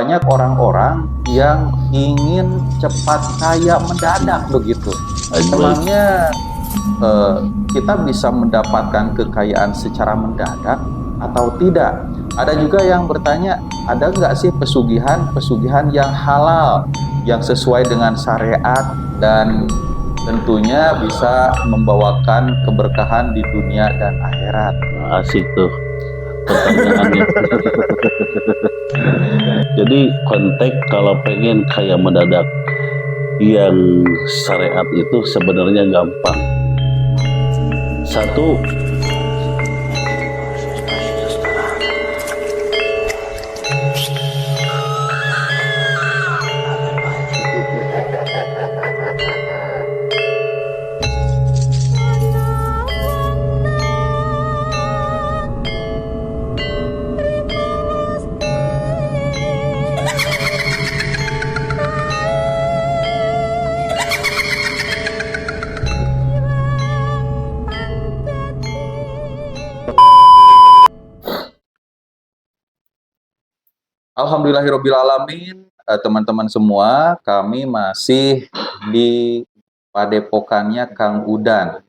Banyak orang-orang yang ingin cepat kaya mendadak begitu. Memangnya kita bisa mendapatkan kekayaan secara mendadak atau tidak? Ada juga yang bertanya, ada nggak sih pesugihan yang halal, yang sesuai dengan syariat dan tentunya bisa membawakan keberkahan di dunia dan akhirat? Asik tuh pertanyaannya. Jadi konteks kalau pengen kaya mendadak yang syariat itu sebenarnya gampang. Satu, Alhamdulillahirobbilalamin, teman-teman semua, kami masih di padepokannya Kang Udan.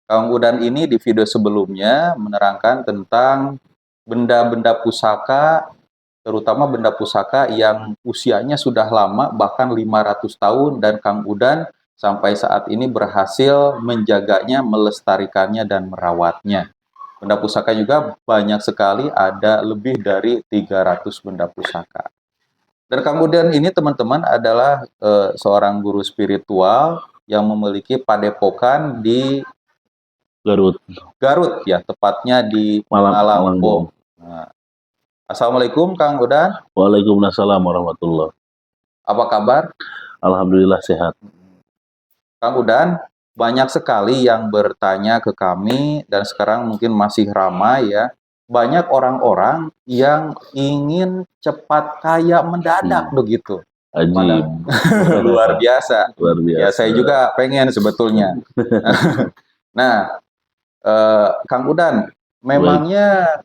Kang Udan ini di video sebelumnya menerangkan tentang benda-benda pusaka, terutama benda pusaka yang usianya sudah lama, bahkan 500 tahun, dan Kang Udan sampai saat ini berhasil menjaganya, melestarikannya, dan merawatnya. Benda pusaka juga banyak sekali, ada lebih dari 300 benda pusaka. Dan kemudian ini teman-teman adalah seorang guru spiritual yang memiliki padepokan di Garut ya, tepatnya di Malang. Nah, Assalamualaikum Kang Udan. Waalaikumsalam warahmatullahi. Apa kabar? Alhamdulillah sehat. Kang Udan, banyak sekali yang bertanya ke kami dan sekarang mungkin masih ramai ya. Banyak orang-orang yang ingin cepat kaya mendadak begitu. Ajib. Luar biasa. Luar biasa. Ya, saya juga pengen sebetulnya. Nah, Kang Udan, memangnya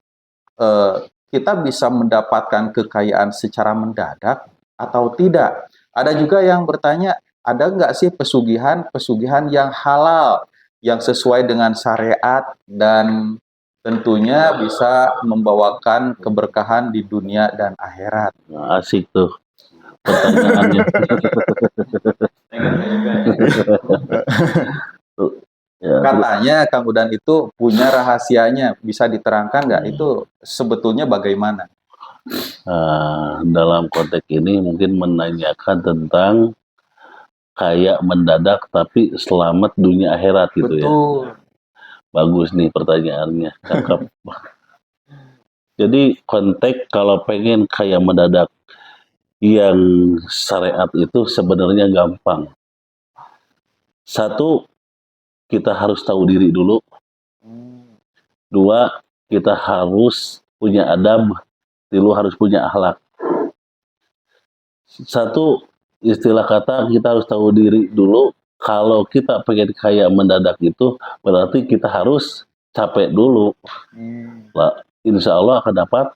kita bisa mendapatkan kekayaan secara mendadak atau tidak? Ada juga yang bertanya, ada nggak sih pesugihan yang halal, yang sesuai dengan syariat dan tentunya bisa membawakan keberkahan di dunia dan akhirat? Nah, asik tuh pertanyaannya. Ya, katanya Kang Udan itu punya rahasianya, bisa diterangkan nggak? Itu sebetulnya bagaimana? Dalam konteks ini mungkin menanyakan tentang kaya mendadak tapi selamat dunia akhirat gitu. Betul. Ya. Bagus nih pertanyaannya, cakep. Jadi konteks kalau pengen kaya mendadak yang syariat itu sebenarnya gampang. Satu, kita harus tahu diri dulu. Dua, kita harus punya adab. Tilu, harus punya akhlak. Satu, istilah kata kita harus tahu diri dulu. Kalau kita pengen kaya mendadak itu berarti kita harus capek dulu. Insya Allah akan dapat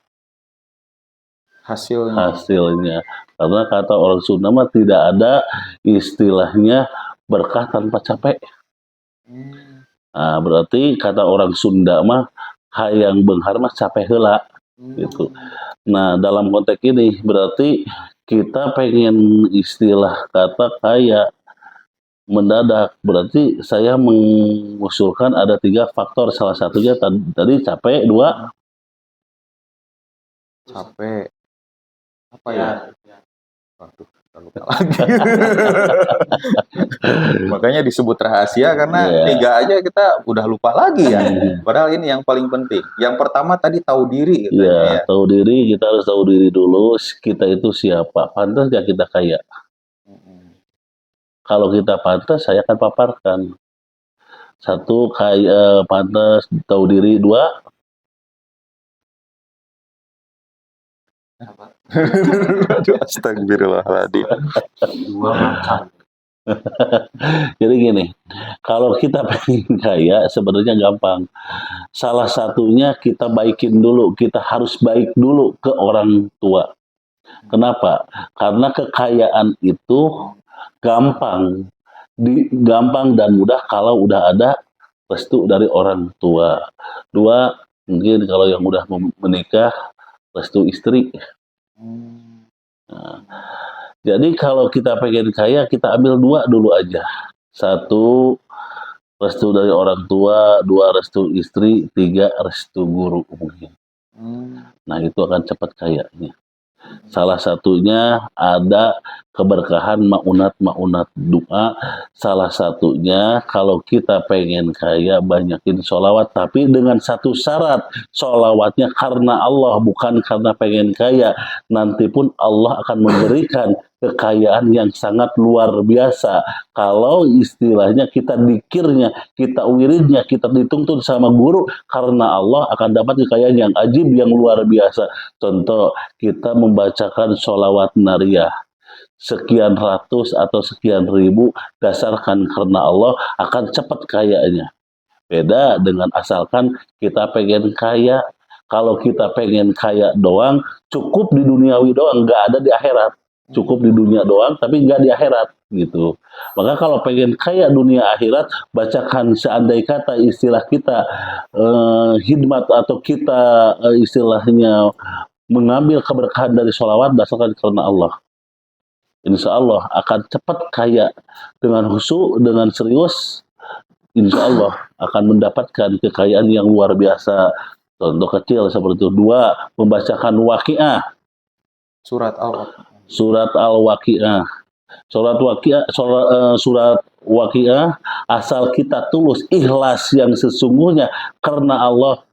hasilnya. Karena kata orang Sunda mah tidak ada istilahnya berkah tanpa capek. Nah, berarti kata orang Sunda mah hayang beunghar mah capek heula gitu. Nah, dalam konteks ini berarti kita pengen istilah kata kaya mendadak, berarti saya mengusulkan ada 3 faktor. Salah satunya tadi capek, 2 capek. Apa ya? Waduh, lupa lagi. Makanya disebut rahasia karena 3 aja kita udah lupa lagi ya. Padahal ini yang paling penting. Yang pertama tadi tahu diri. Ya, tahu diri. Kita harus tahu diri dulu. Kita itu siapa? Pantas gak kita kaya? Kalau kita pantas, saya akan paparkan. 1, kaya pantas, tahu diri. 2, astagfirullahaladzim. 2, makan. Jadi gini, kalau kita pengen kaya sebenarnya gampang. Salah satunya kita baikin dulu. Kita harus baik dulu ke orang tua. Kenapa? Karena kekayaan itu gampang, gampang dan mudah kalau udah ada restu dari orang tua. Dua, mungkin kalau yang udah menikah, restu istri. Nah, jadi kalau kita pengen kaya, kita ambil dua dulu aja. Satu, restu dari orang tua. Dua, restu istri. Tiga, restu guru mungkin. Nah, itu akan cepat kayanya. Salah satunya ada keberkahan maunat doa. Salah satunya kalau kita pengen kaya, banyakin sholawat. Tapi dengan satu syarat, sholawatnya karena Allah, bukan karena pengen kaya. Nanti pun Allah akan memberikan kekayaan yang sangat luar biasa. Kalau istilahnya kita dikirnya, kita wiridnya, kita dituntun sama guru, karena Allah akan dapat kekayaan yang ajib, yang luar biasa. Contoh, kita membacakan sholawat nariyah sekian ratus atau sekian ribu, dasarkan karena Allah, akan cepat kayanya. Beda dengan asalkan kita pengen kaya. Kalau kita pengen kaya doang, cukup di duniawi doang, nggak ada di akhirat. Cukup di dunia doang, tapi nggak di akhirat gitu. Maka kalau pengen kaya dunia akhirat, bacakan seandai kata istilah kita hikmat atau kita istilahnya mengambil keberkahan dari sholawat dasarkan karena Allah. Insya Allah akan cepat kaya dengan khusyuk, dengan serius. Insya Allah akan mendapatkan kekayaan yang luar biasa. Contoh kecil seperti itu. Dua, membacakan waqiah. Surat Al-Waqiah. Surat Al-Waqiah. Surat Waqiah, asal kita tulus, ikhlas yang sesungguhnya karena Allah,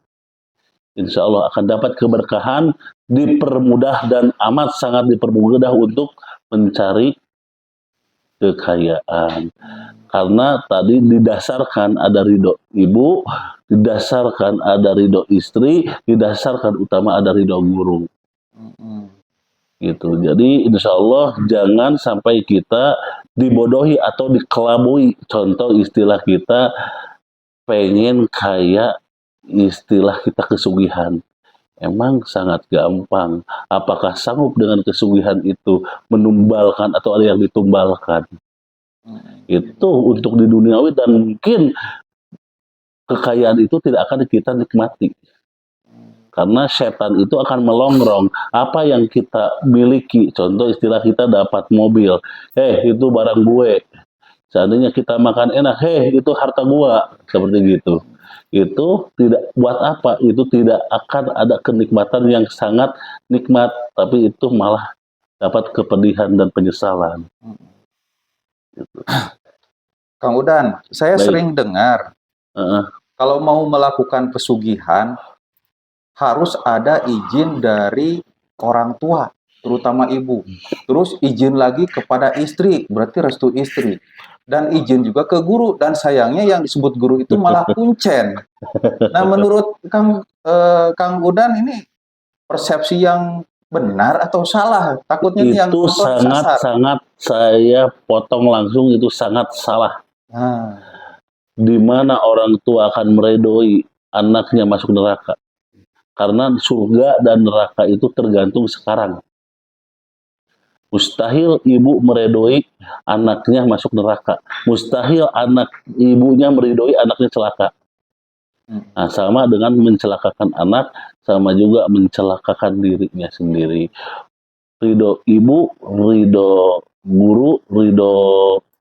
insya Allah akan dapat keberkahan, dipermudah dan amat sangat dipermudah untuk mencari kekayaan. Karena tadi didasarkan ada ridho ibu, didasarkan ada ridho istri, didasarkan utama ada ridho guru. Gitu. Jadi insya Allah jangan sampai kita dibodohi atau dikelabui. Contoh istilah kita pengen kaya, istilah kita kesugihan. Emang sangat gampang. Apakah sanggup dengan kesugihan itu menumbalkan atau ada yang ditumbalkan? Itu untuk di duniawi, dan mungkin kekayaan itu tidak akan kita nikmati. Karena setan itu akan melongrong apa yang kita miliki. Contoh istilah kita dapat mobil. Itu barang gue. Seandainya kita makan enak, itu harta gua. Seperti gitu. Itu tidak buat apa? Itu tidak akan ada kenikmatan yang sangat nikmat. Tapi itu malah dapat kepedihan dan penyesalan. Gitu. Kang Udan, saya sering dengar kalau mau melakukan pesugihan harus ada izin dari orang tua, terutama ibu. Terus izin lagi kepada istri, berarti restu istri. Dan izin juga ke guru. Dan sayangnya yang disebut guru itu malah kuncen. Nah, menurut Kang Udan ini persepsi yang benar atau salah? Takutnya itu yang sangat-sangat saya potong langsung, itu sangat salah. Di mana orang tua akan meredoi anaknya masuk neraka? Karena surga dan neraka itu tergantung sekarang. Mustahil ibu meredoi anaknya masuk neraka. Mustahil anak ibunya meredoi anaknya celaka. Nah, sama dengan mencelakakan anak, sama juga mencelakakan dirinya sendiri. Ridho ibu, ridho guru, ridho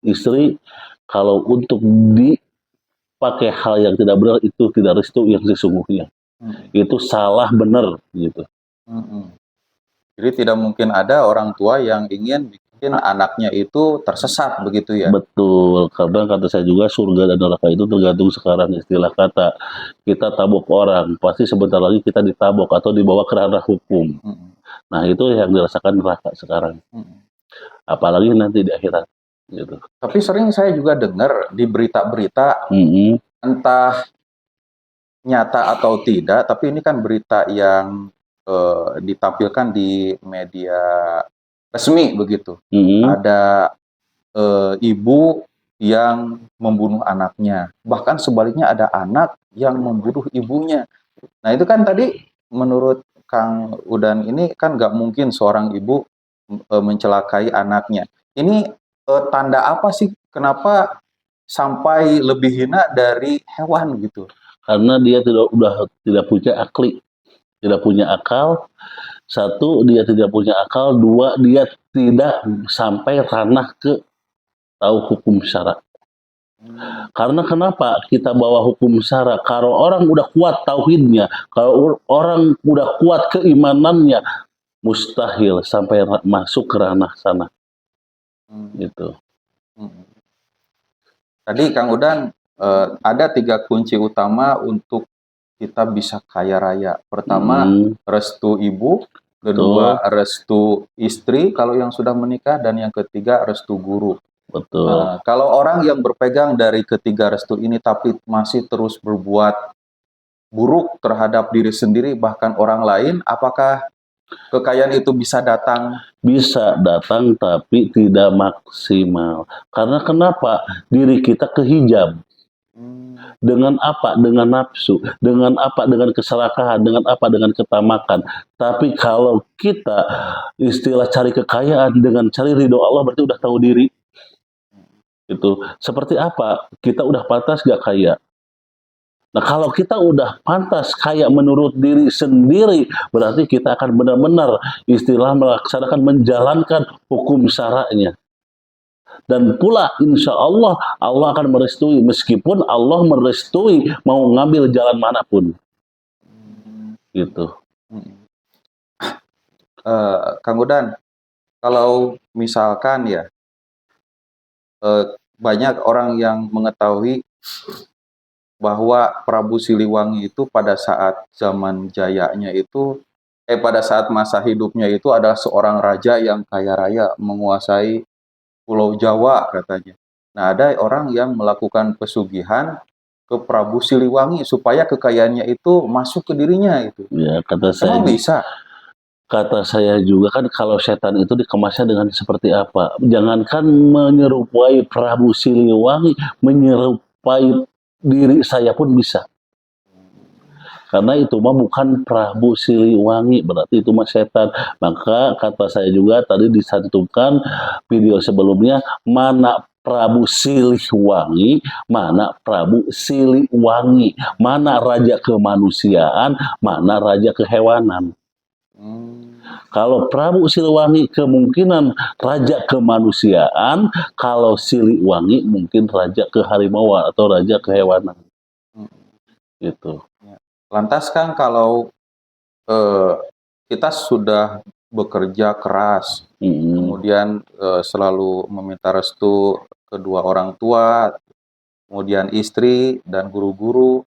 istri, kalau untuk dipakai hal yang tidak benar, itu tidak restu yang sesungguhnya. Itu salah benar gitu. Jadi tidak mungkin ada orang tua yang ingin bikin anaknya itu tersesat begitu ya? Betul, karena kata saya juga surga dan neraka itu tergantung sekarang. Istilah kata kita tabok orang, pasti sebentar lagi kita ditabok atau dibawa ke ranah hukum. Nah, itu yang dirasakan neraka sekarang. Apalagi nanti di akhirat gitu. Tapi sering saya juga dengar di berita-berita, entah nyata atau tidak, tapi ini kan berita yang ditampilkan di media resmi begitu. Ada ibu yang membunuh anaknya, bahkan sebaliknya ada anak yang membunuh ibunya. Nah, itu kan tadi menurut Kang Udan ini kan nggak mungkin seorang ibu mencelakai anaknya. Ini tanda apa sih? Kenapa sampai lebih hina dari hewan gitu? Karena dia tidak punya akli, tidak punya akal. Satu, dia tidak punya akal. Dua, dia tidak sampai ranah ke tahu hukum syara. Karena kenapa kita bawa hukum syara? Kalau orang udah kuat tauhidnya, kalau orang udah kuat keimanannya, mustahil sampai masuk ke ranah sana. Gitu. Tadi Kang Udan ada 3 kunci utama untuk kita bisa kaya raya. Pertama, restu ibu. Kedua, restu istri kalau yang sudah menikah. Dan yang ketiga, restu guru. Betul. Kalau orang yang berpegang dari ketiga restu ini tapi masih terus berbuat buruk terhadap diri sendiri bahkan orang lain, apakah kekayaan itu bisa datang? Bisa datang tapi tidak maksimal. Karena kenapa? Diri kita kehijab. Dengan apa? Dengan nafsu. Dengan apa? Dengan keserakahan. Dengan apa? Dengan ketamakan. Tapi kalau kita istilah cari kekayaan dengan cari ridho Allah, berarti udah tahu diri. Itu seperti apa? Kita udah pantas gak kaya? Nah, kalau kita udah pantas kaya menurut diri sendiri, berarti kita akan benar-benar istilah melaksanakan, menjalankan hukum syara'nya. Dan pula insya Allah, Allah akan merestui, meskipun Allah merestui mau ngambil jalan manapun. Gitu. Kang Udan, kalau misalkan ya, banyak orang yang mengetahui bahwa Prabu Siliwangi itu pada saat zaman jayanya itu, pada saat masa hidupnya itu adalah seorang raja yang kaya raya, menguasai Pulau Jawa katanya. Nah, ada orang yang melakukan pesugihan ke Prabu Siliwangi supaya kekayaannya itu masuk ke dirinya itu. Ya, Emang bisa? Kata saya juga kan kalau setan itu dikemasnya dengan seperti apa. Jangankan menyerupai Prabu Siliwangi, menyerupai diri saya pun bisa. Karena itu mah bukan Prabu Siliwangi, berarti itu mah setan. Maka kata saya juga tadi disantumkan video sebelumnya, mana Prabu Siliwangi, mana Prabu Siliwangi, mana raja kemanusiaan, mana raja kehewanan. Kalau Prabu Siliwangi kemungkinan raja kemanusiaan, kalau Siliwangi mungkin raja keharimauan atau raja kehewanan. Gitu. Lantas kan kalau kita sudah bekerja keras, kemudian selalu meminta restu kedua orang tua, kemudian istri dan guru-guru,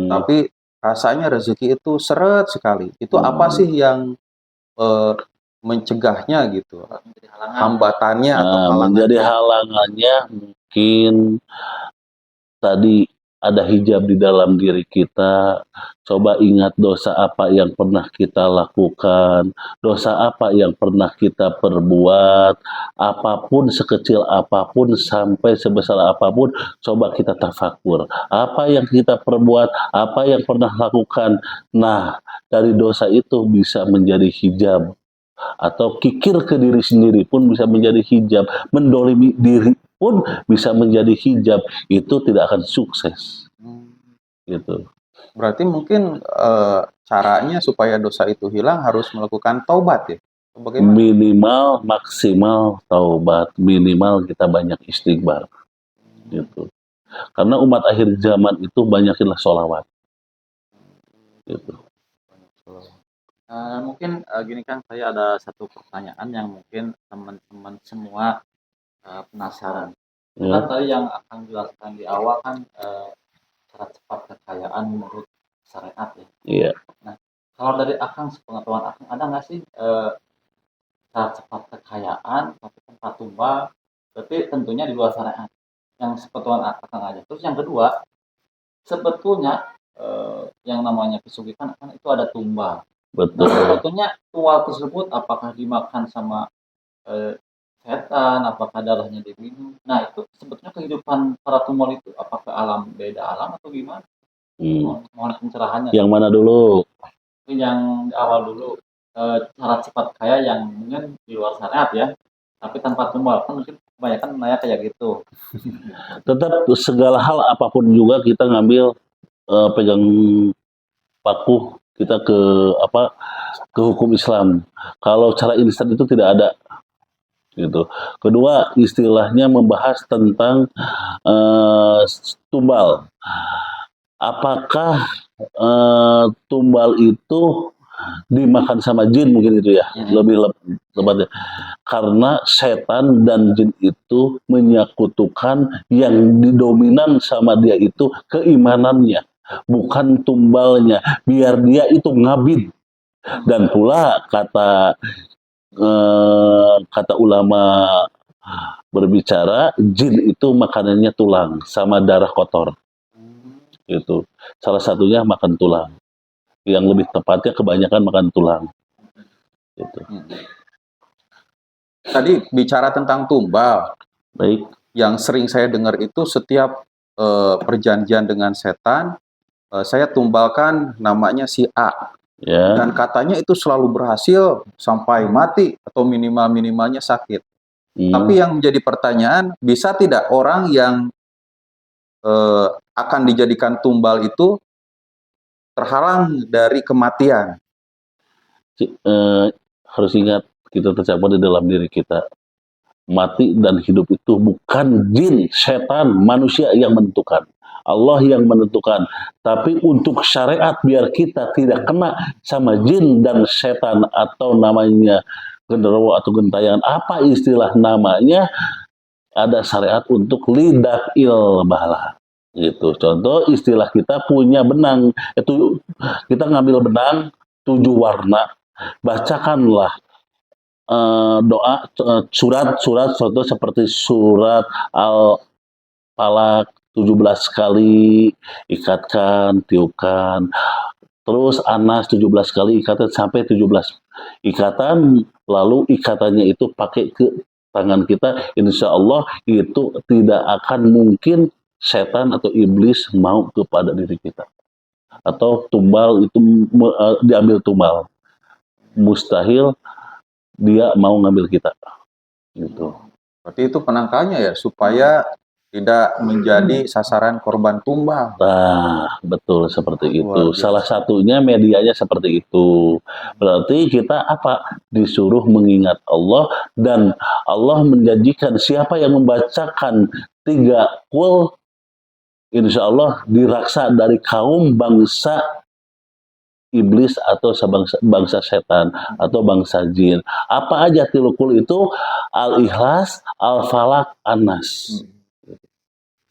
tapi rasanya rezeki itu seret sekali. Itu apa sih yang mencegahnya gitu? Hambatannya atau halangannya? Menjadi halangannya mungkin tadi ada hijab di dalam diri kita. Coba ingat dosa apa yang pernah kita lakukan, dosa apa yang pernah kita perbuat, apapun sekecil apapun sampai sebesar apapun, coba kita tafakur. Apa yang kita perbuat, apa yang pernah lakukan. Nah, dari dosa itu bisa menjadi hijab. Atau kikir ke diri sendiri pun bisa menjadi hijab. Mendolimi diri pun bisa menjadi hijab. Itu tidak akan sukses. Gitu. Berarti mungkin caranya supaya dosa itu hilang harus melakukan taubat ya? Bagaimana? Minimal, maksimal taubat. Minimal kita banyak istighfar. Gitu. Karena umat akhir zaman itu banyakinlah sholawat. Gitu. Mungkin gini Kang, saya ada satu pertanyaan yang mungkin teman-teman semua penasaran. Kan tadi yang akan jelaskan di awal kan cara cepat kekayaan menurut syariat ya. Iya. Nah, kalau dari Akang, sepengetahuan Akang, ada nggak sih cara cepat kekayaan tapi tanpa tumbal? Berarti tentunya di luar syariat. Yang sepengetahuan Akang aja. Terus yang kedua, sebetulnya yang namanya pesugihan kan itu ada tumbal. Betul. Nah, sebetulnya tual tersebut apakah dimakan sama setan, apakah darahnya diminum? Nah, itu sebetulnya kehidupan para tumbal itu apakah alam beda alam atau gimana? Mohon pencerahannya. Yang mana dulu? Yang di awal dulu. syarat sifat kaya yang mungkin di luar syariat ya, tapi tanpa tumbal kan mungkin kebanyakan nanya kayak gitu. Tetap segala hal apapun juga kita ngambil pegang paku kita ke apa ke hukum Islam. Kalau cara instan itu tidak ada gitu. Kedua, istilahnya membahas tentang tumbal. Apakah tumbal itu dimakan sama jin mungkin itu ya lebih tepatnya karena setan dan jin itu menyakutukan yang didominan sama dia itu keimanannya bukan tumbalnya biar dia itu ngabid dan pula kata ulama berbicara jin itu makanannya tulang sama darah kotor itu salah satunya makan tulang yang lebih tepatnya kebanyakan makan tulang gitu. Tadi bicara tentang tumbal, Baik yang sering saya dengar itu setiap perjanjian dengan setan, saya tumbalkan namanya si A. ya. Dan katanya itu selalu berhasil sampai mati atau minimal-minimalnya sakit. Tapi yang menjadi pertanyaan, bisa tidak orang yang akan dijadikan tumbal itu terhalang dari kematian? Harus ingat kita tercampur di dalam diri kita. Mati dan hidup itu bukan jin, setan, manusia yang menentukan. Allah yang menentukan. Tapi untuk syariat biar kita tidak kena sama jin dan setan atau namanya genderuwo atau gentayangan, apa istilah namanya, ada syariat untuk lidak il bala. Gitu. Contoh istilah kita punya benang, itu kita ngambil benang 7 warna, bacakanlah doa surat contoh seperti surat Al-Falaq 17 kali, ikatkan, tiupkan. Terus Anas 17 kali ikatan sampai 17 ikatan, lalu ikatannya itu pakai ke tangan kita, insya Allah itu tidak akan mungkin setan atau iblis mau kepada diri kita. Atau tumbal itu diambil tumbal. Mustahil dia mau ngambil kita. Gitu. Berarti itu penangkalnya ya, supaya tidak menjadi sasaran korban tumbal. Nah, betul seperti itu. Luar biasa. Salah satunya medianya seperti itu. Berarti kita apa? Disuruh mengingat Allah dan Allah menjanjikan siapa yang membacakan 3 qul insya Allah diraksa dari kaum bangsa iblis atau bangsa setan atau bangsa jin. Apa aja 3 qul itu? Al-Ikhlas, Al-Falaq, An-Nas.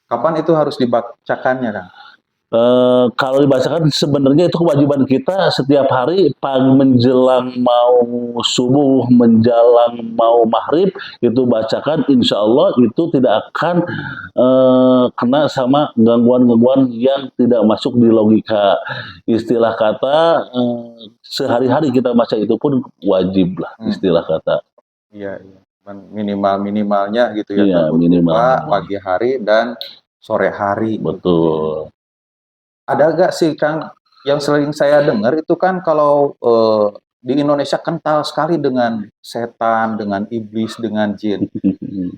Kapan itu harus dibacakannya, Kang? Kalau dibacakan sebenarnya itu kewajiban kita setiap hari pagi menjelang mau subuh menjelang mau maghrib itu bacakan insya Allah itu tidak akan kena sama gangguan-gangguan yang tidak masuk di logika istilah kata sehari-hari kita baca itu pun wajib lah istilah kata. Iya, iya. Minimal-minimalnya gitu ya, Iya, minimal pagi hari dan sore hari. Betul. Ada gak sih Kang, yang sering saya dengar itu kan kalau di Indonesia kental sekali dengan setan, dengan iblis, dengan jin.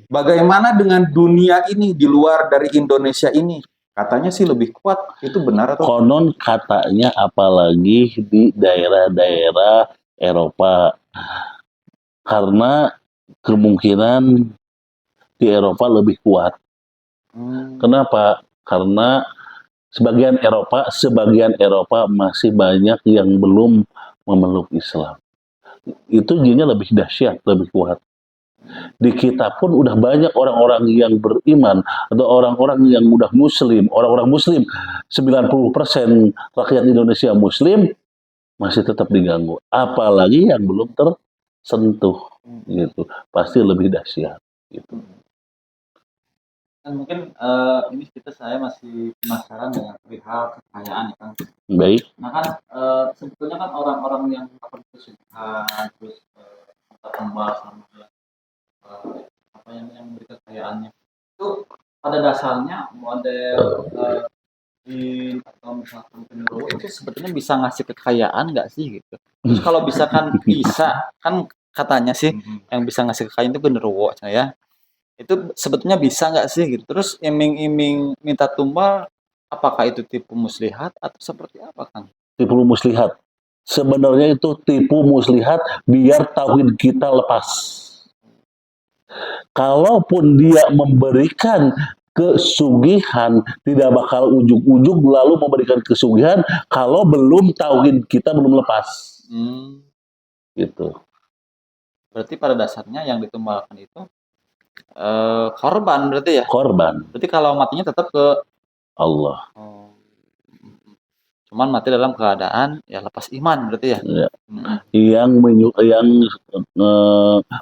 Bagaimana dengan dunia ini di luar dari Indonesia ini? Katanya sih lebih kuat, itu benar atau? Konon katanya apalagi di daerah-daerah Eropa. Karena kemungkinan di Eropa lebih kuat. Kenapa? Karena sebagian Eropa masih banyak yang belum memeluk Islam. Itu jinnya lebih dahsyat, lebih kuat. Di kita pun udah banyak orang-orang yang beriman atau orang-orang yang udah muslim, orang-orang muslim 90% rakyat Indonesia muslim masih tetap diganggu. Apalagi yang belum tersentuh gitu. Pasti lebih dahsyat gitu. Kan mungkin ini saya masih penasaran dengan perihal kekayaan ya kan. Baik. Nah kan sebetulnya kan orang-orang yang melakukan kesulitan terus tambah sama apa yang memberi kekayaannya itu pada dasarnya model atau misalkan genderuwo itu sebetulnya bisa ngasih kekayaan nggak sih gitu? Terus kalau misalkan bisa, kan katanya sih yang bisa ngasih kekayaan itu genderuwo ya. Itu sebetulnya bisa nggak sih gitu? Terus iming-iming minta tumbal, apakah itu tipu muslihat atau seperti apa, Kang? Tipu muslihat. Sebenarnya itu tipu muslihat biar tauhid kita lepas. Kalaupun dia memberikan kesugihan, tidak bakal ujug-ujug lalu memberikan kesugihan kalau belum tauhid kita belum lepas. Gitu. Berarti pada dasarnya yang ditumbalkan itu korban berarti ya? Korban Berarti kalau matinya tetap ke Allah. Cuman mati dalam keadaan ya lepas iman berarti ya? Ya. Yang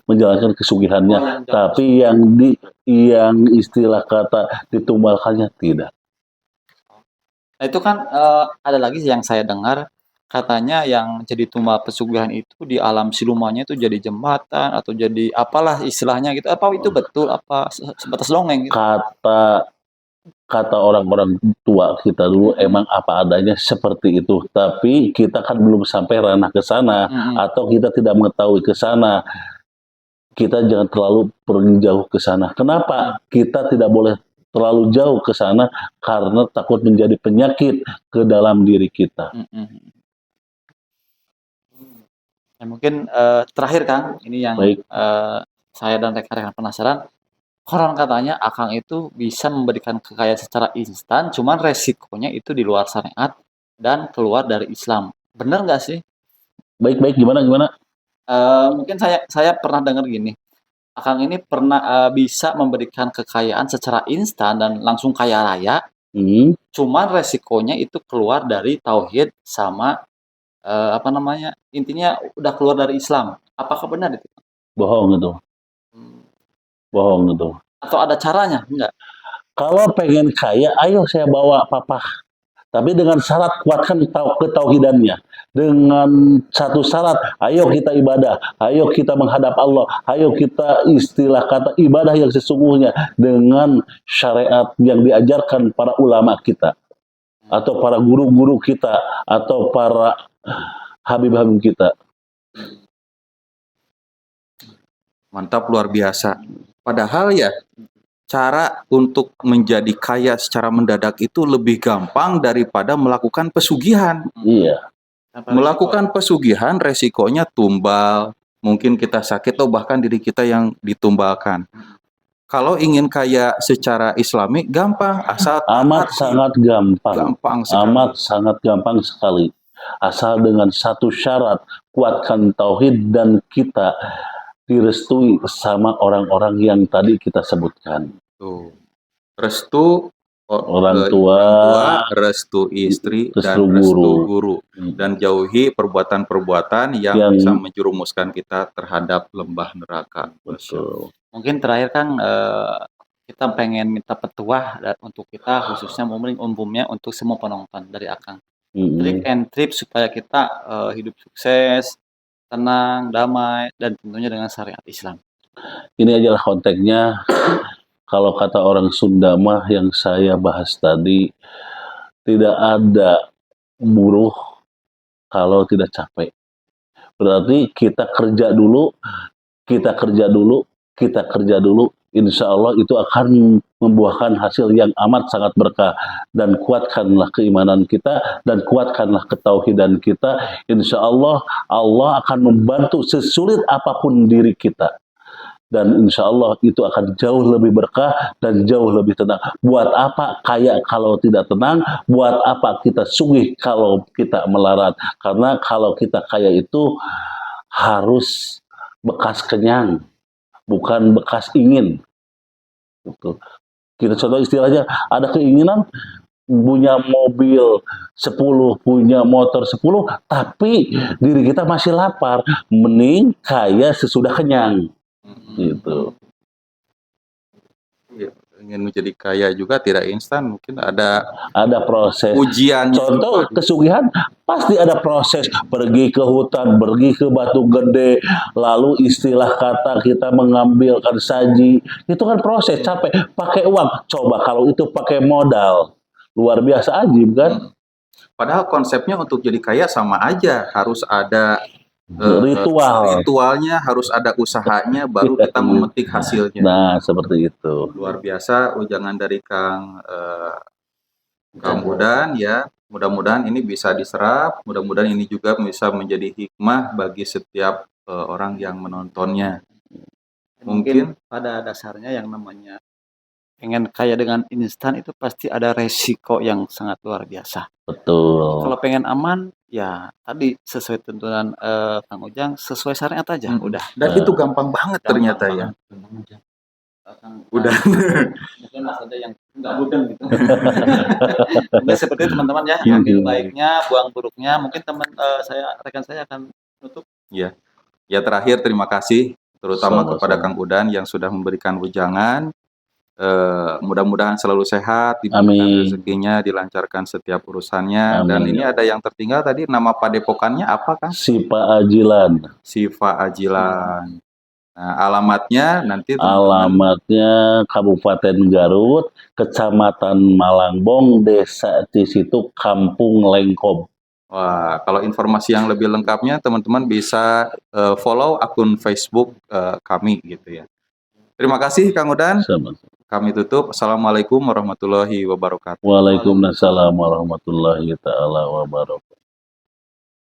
menjalankan kesugihannya, tapi yang istilah kata ditumbalkannya tidak. Nah itu kan ada lagi yang saya dengar katanya yang jadi tumbal pesugihan itu di alam silumannya itu jadi jembatan atau jadi apalah istilahnya gitu. Apa itu betul? Apa sebatas dongeng gitu? Kata orang-orang tua kita dulu emang apa adanya seperti itu, tapi kita kan belum sampai ranah ke sana atau kita tidak mengetahui ke sana. Kita jangan terlalu pergi jauh ke sana. Kenapa kita tidak boleh terlalu jauh ke sana? Karena takut menjadi penyakit ke dalam diri kita. Ya, mungkin terakhir Kang, ini yang saya dan rekan-rekan penasaran. Konon katanya Akang itu bisa memberikan kekayaan secara instan, cuman resikonya itu di luar syariat dan keluar dari Islam. Benar nggak sih? Baik, gimana? Mungkin saya pernah dengar gini. Akang ini pernah bisa memberikan kekayaan secara instan dan langsung kaya raya. Cuman resikonya itu keluar dari tauhid sama intinya udah keluar dari Islam. Apakah benar itu? Bohong itu. Atau ada caranya? Enggak. Kalau pengen kaya, ayo saya bawa papa. Tapi dengan syarat kuatkan ketauhidannya. Dengan satu syarat, ayo kita ibadah, ayo kita menghadap Allah, ayo kita istilah kata ibadah yang sesungguhnya dengan syariat yang diajarkan para ulama kita, atau para guru-guru kita, atau para habib-habib kita. Mantap, luar biasa. Padahal ya, cara untuk menjadi kaya secara mendadak itu lebih gampang daripada melakukan pesugihan. Iya. Melakukan pesugihan resikonya tumbal, mungkin kita sakit atau bahkan diri kita yang ditumbalkan. Kalau ingin kaya secara islami gampang, asal sangat gampang. Sangat gampang sekali. Asal dengan satu syarat, kuatkan tauhid dan kita direstui sama orang-orang yang tadi kita sebutkan. Restu orang tua, restu istri, dan restu guru. Dan jauhi perbuatan-perbuatan yang bisa menjerumuskan kita terhadap lembah neraka. Betul. Mungkin terakhir Kang, kita pengen minta petuah untuk kita, khususnya umumnya untuk semua penonton dari Akang. Trik and tips supaya kita hidup sukses, tenang, damai, dan tentunya dengan syariat Islam. Ini adalah konteksnya. Kalau kata orang Sunda mah yang saya bahas tadi, tidak ada buruh kalau tidak capek. Berarti kita kerja dulu, insya Allah itu akan membuahkan hasil yang amat sangat berkah. Dan kuatkanlah keimanan kita, dan kuatkanlah ketauhidan kita. Insya Allah, Allah akan membantu sesulit apapun diri kita. Dan insya Allah itu akan jauh lebih berkah dan jauh lebih tenang. Buat apa kaya kalau tidak tenang? Buat apa kita sugih kalau kita melarat? Karena kalau kita kaya itu harus bekas kenyang, bukan bekas ingin. Kita contoh istilahnya, ada keinginan punya mobil 10, punya motor 10, tapi diri kita masih lapar. Mending kaya sesudah kenyang. Gitu. Ya, ingin menjadi kaya juga tidak instan, mungkin ada proses ujian. Contoh kesugihan pasti ada proses, pergi ke hutan, pergi ke batu gede, lalu istilah kata kita mengambilkan saji, itu kan proses, capek, pakai uang. Coba kalau itu pakai modal, luar biasa ajib kan. Padahal konsepnya untuk jadi kaya sama aja, harus ada ritualnya, harus ada usahanya, baru kita memetik hasilnya. Nah, seperti itu. Luar biasa ujangan dari Kang Udan ya. Mudah-mudahan ini bisa diserap, mudah-mudahan ini juga bisa menjadi hikmah bagi setiap orang yang menontonnya. Mungkin pada dasarnya yang namanya pengen kaya dengan instan itu pasti ada resiko yang sangat luar biasa. Betul. Kalau pengen aman, ya tadi sesuai tuntunan Kang Ujang, sesuai syariat aja, udah. Dan itu gampang banget ternyata ya. Udah. Mungkin mas ada yang nggak mudeng gitu. Mungkin seperti itu teman-teman ya, ambil baiknya, buang buruknya. Mungkin rekan saya akan tutup. Ya, ya terakhir terima kasih terutama kepada Kang Udan yang sudah memberikan ujangan. Mudah-mudahan selalu sehat, diberikan rezekinya, dilancarkan setiap urusannya. Amin. Dan ini ada yang tertinggal tadi, nama padepokannya apa Kang? Sifa Ajilan. Sifa Ajilan. Nah, alamatnya nanti alamatnya Kabupaten Garut, Kecamatan Malangbong, Desa Cisitu, Kampung Lengkob. Wah, kalau informasi yang lebih lengkapnya teman-teman bisa follow akun Facebook kami gitu ya. Terima kasih Kang Udan. Sama-sama. Kami tutup. Assalamualaikum warahmatullahi wabarakatuh. Waalaikumsalam warahmatullahi taala wabarakatuh.